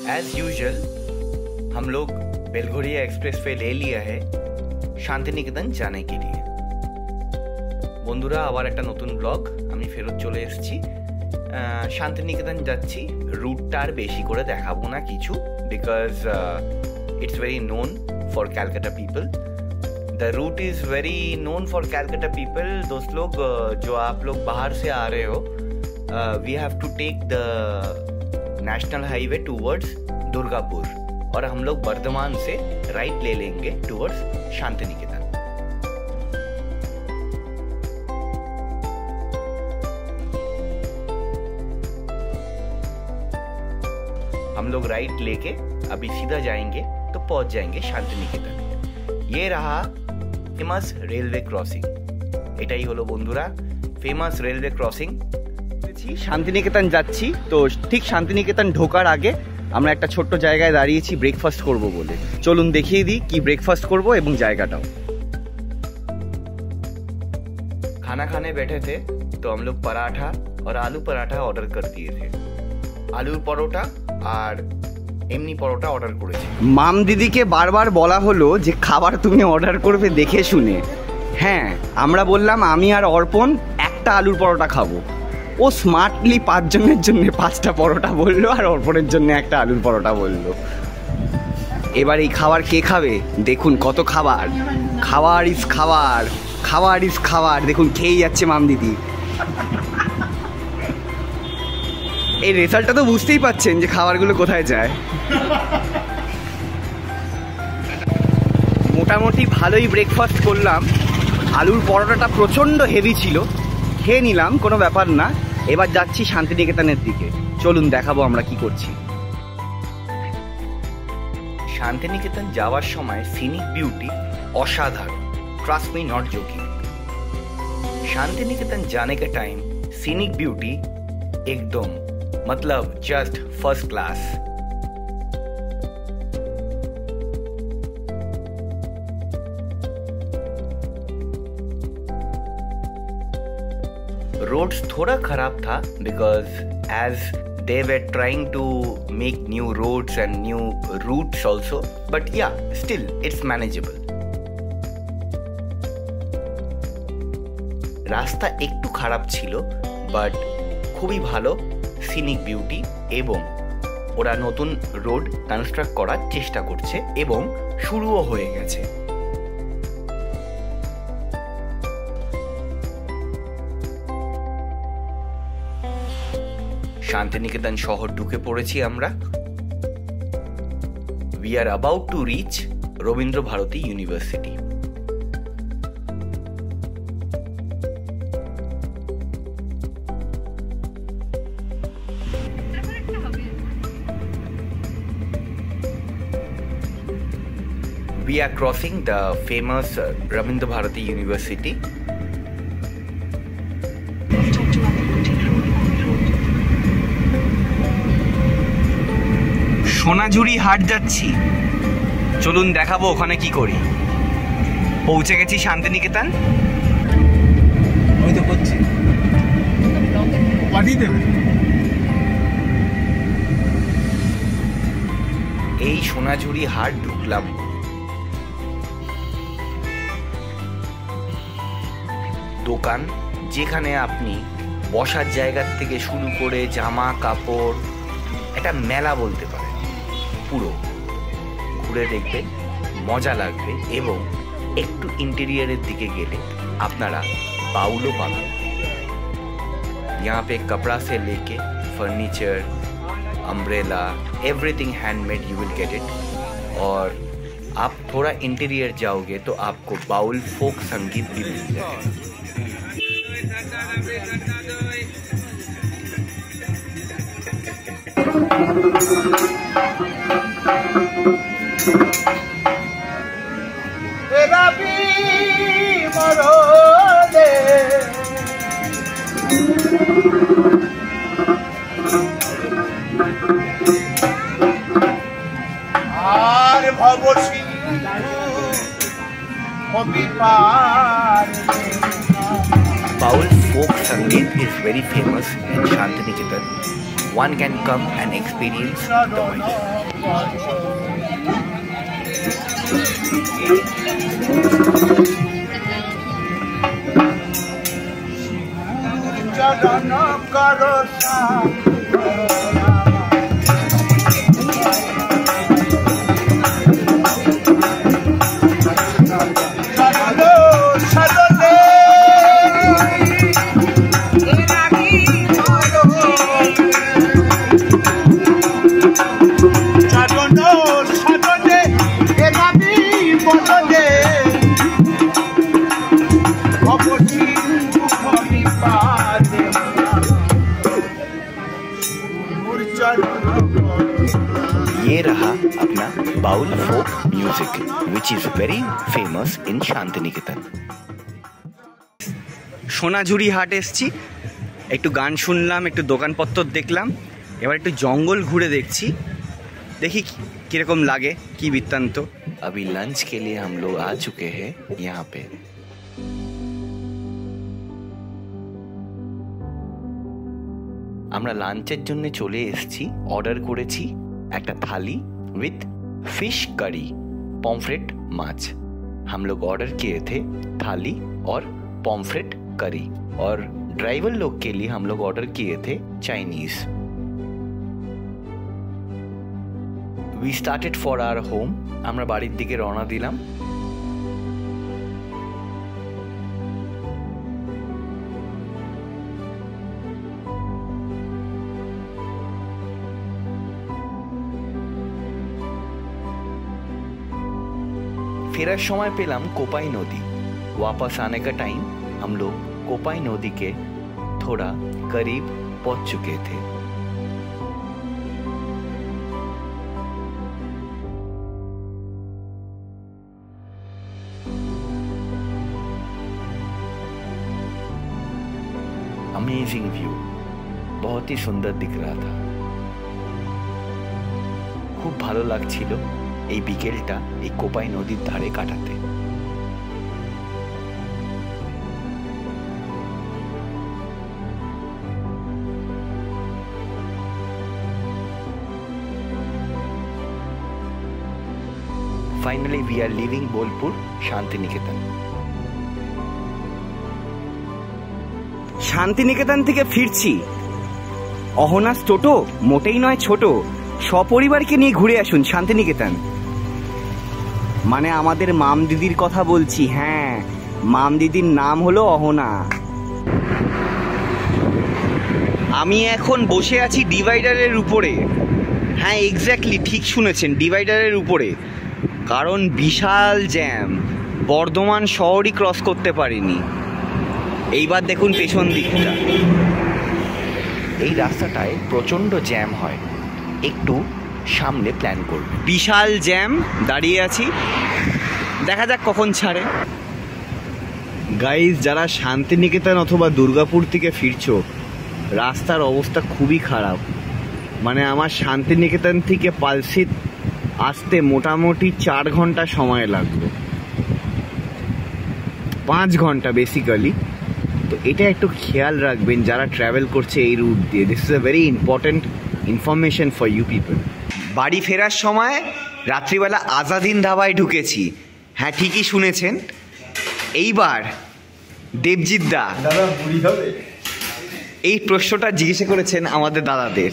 As usual हम लोग Belgharia express way ले लिया है शांतिनिकेतन जाने के लिए। বন্ধুরা আবার একটা নতুন ব্লগ আমি ফেরত চলে এসেছি। শান্তিনিকেতন যাচ্ছি, রুটটা আর বেশি করে দেখাবো না কিছু, because it's very known for Calcutta people. The route is very known for Calcutta people. दोस्त लोग जो आप लोग बाहर से आ रहे हो, we have to take the national highway towards Durgapur और हम लोग बर्धमान से राइट ले लेंगे towards शांतिनिकेतन। हम लोग राइट लेके अभी सीधा जाएंगे तो पहुंच जाएंगे शांतिनिकेतन। ये रहा फेमस रेलवे क्रॉसिंग। এটাই হলো বন্ধুরা ফেমাস রেলওয়ে ক্রসিং। শান্তিনিকেতন যাচ্ছি, তো ঠিক শান্তিনিকেতন ঢোকার আগে আমরা একটা ছোট্ট জায়গায় দাঁড়িয়েছি ব্রেকফাস্ট করব বলে। চলুন দেখিয়ে দিই কি ব্রেকফাস্ট করব এবং জায়গাটাও। खाना खाने बैठे थे तो हम लोग पराठा और आलू पराठा ऑर्डर कर दिए थे। आलू परोटा আর এমনি পরোটা অর্ডার করেছি। মাম দিদিকে বারবার বলা হলো যে খাবার তুমি অর্ডার করবে দেখে শুনে। হ্যাঁ, আমরা বললাম আমি আর অর্পণ একটা আলুর পরোটা খাবো। ও স্মার্টলি 5 জনের জন্য 5টা পরোটা বললো আর অর্পণের জন্য একটা আলুর পরোটা বললো। এবার এই খাবার কে খাবে দেখুন, কত খাবার। খাবার ইজ খাবার, খাবার ইজ খাবার। দেখুন খেয়েই যাচ্ছে মাম দিদি। এই রেজাল্টটা তো বুঝতেই পাচ্ছেন যে খাবারগুলো কোথায় যায়। মোটামুটি ভালোই ব্রেকফাস্ট করলাম। আলুর পরোটাটা প্রচণ্ড হেভি ছিল, খেয়ে নিলাম, কোনো ব্যাপার না। এবার যাচ্ছি শান্তিনিকেতনের দিকে। চলুন দেখাবো আমরা কি করছি। শান্তিনিকেতন যাওয়ার সময় সিনিক বিউটি অসাধারণ, trust me not joking. Santiniketan जाने का टाइम सीनिक ब्यूटी एकदम मतलब जस्ट फर्स्ट क्लास। रोड्स थोड़ा खराब था because as they were trying to make new roads and new routes also, but yeah, still it's manageable. রাস্তা একটু খারাপ ছিল বাট খুবই ভালো সিনিক বিউটি, এবং ওরা নতুন রোড কনস্ট্রাক্ট করার চেষ্টা করছে এবং শুরুও হয়ে গেছে। শান্তিনিকেতন শহর ঢুকে পড়েছি আমরা। We are about to reach Rabindra Bharati university. We are crossing the famous Rabindra Bharati University. Sonajhuri হাট যাচ্ছি, চলুন দেখাবো ওখানে কি করি। পৌঁছে গেছি শান্তিনিকেতন। ওই তো করছি এই সোনাঝুরি হাট ঢুকলাম। দোকান যেখানে আপনি বসার জায়গা থেকে শুরু করে জামা কাপড়, একটা মেলা বলতে পারেন। পুরো ঘুরে দেখবেন, মজা লাগবে। এবং একটু ইন্টেরিয়রের দিকে গেলে আপনারা বাউলও পাবেন। यहाँ पे कपड़ा से लेके furniture, umbrella, everything handmade you will get it. और आप थोड़ा इंटीरियर जाओगे तो आपको बाउल फोक संगीत भी मिल जाएगा। Baul folk Sangeet is very famous in Shantiniketan. one can come and experience the ये रहा अपना Baul folk music which is very famous in Shantiniketan. Sonajhuri Haat এসছি, একটু গান শুনলাম, একটু দোকানপত্র দেখলাম, এবার একটু জঙ্গল ঘুরে দেখছি, দেখি কিরকম লাগে, কি বৃত্তান্ত। अभी लंच के लिए हम लोग आ चुके हैं यहाँ पे। আমরা লাঞ্চের জন্য চলে এসেছি, অর্ডার করেছি একটা थाली विथ फिश करी पॉम्फ्रेट माछ। हम लोग ऑर्डर किए थे थाली और पॉम्फ्रेट करी, और ड्राइवर लोग के लिए हम लोग ऑर्डर किए थे Chinese. We started for our home. আমরা বাড়ির দিকে রওনা দিলাম। फेरार समय पेलाम कोपाई नदी। वापस आने का टाइम हम लोग कोपाई नदी के थोड़ा करीब पहुंच चुके थे। अमेजिंग व्यू, बहुत ही सुंदर दिख रहा था। खूब भालो लागछिलो এই বিকেলটা এই কোপাই নদীর ধারে কাটাতে। Finally we are leaving Bolpur Santiniketan. Santiniketan থেকে ফিরছি। অহনাস টোটো মোটেই নয় ছোট, সপরিবারকে নিয়ে ঘুরে আসুন শান্তিনিকেতন। মানে আমাদের মাম দিদির কথা বলছি। হ্যাঁ, মাম দিদির নাম হলো অহনা। আমি এখন বসে আছি ডিভাইডারের উপরে। হ্যাঁ, এক্স্যাক্টলি ঠিক শুনেছেন, ডিভাইডারের উপরে। কারণ বিশাল জ্যাম, বর্ধমান শহরই ক্রস করতে পারিনি। এইবার দেখুন পেছন দিকটা। এই রাস্তাটায় প্রচণ্ড জ্যাম হয়, একটু সামনে প্ল্যান করব। বিশাল জ্যাম, দাঁড়িয়ে আছি, দেখা যাক কখন ছাড়ে। গাইজ, যারা শান্তিনিকেতন অথবা দুর্গাপুর থেকে ফিরছো, রাস্তার অবস্থা খুবই খারাপ। মানে আমার শান্তিনিকেতন থেকে পালসিত আসতে মোটামুটি 4 ঘন্টা সময় লাগলো, 5 ঘন্টা বেসিক্যালি। তো এটা একটু খেয়াল রাখবেন যারা ট্রাভেল করছে এই রুট দিয়ে। This is a very important information for you people. বাড়ি ফেরার সময় রাত্রিবেলা আজাদিন ধাবায় ঢুকেছি। হ্যাঁ, ঠিকই শুনেছেন। এইবার দেবজিৎ দা এই প্রশ্নটা জিজ্ঞেস করেছেন আমাদের দাদাদের,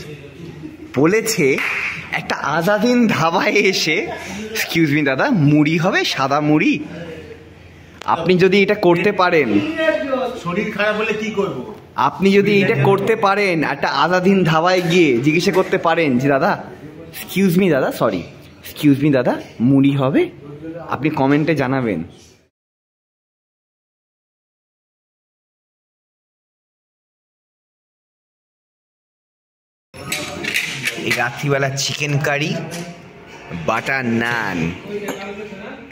বলেছে একটা আজাদিন ধাবায় এসে, এক্সকিউজ মি দাদা, মুড়ি হবে, সাদা মুড়ি? আপনি যদি এটা করতে পারেন, শরীর খারাপ হলে কি করব, আপনি যদি এটা করতে পারেন, একটা আজাদিন ধাবায় গিয়ে জিজ্ঞাসা করতে পারেন যে দাদা, এক্সকিউজ মি দাদা, সরি, এক্সকিউজ মি দাদা, মুড়ি হবে? আপনি কমেন্টে জানাবেন। रात्रिवाला चिकन करी, बटर नान।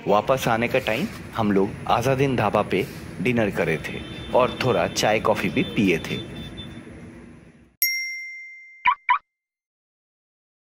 वापस आने का टाइम हम लोग आजादीन ढाबा पे डिनर करे थे और थोड़ा चाय कॉफ़ी भी पिए थे।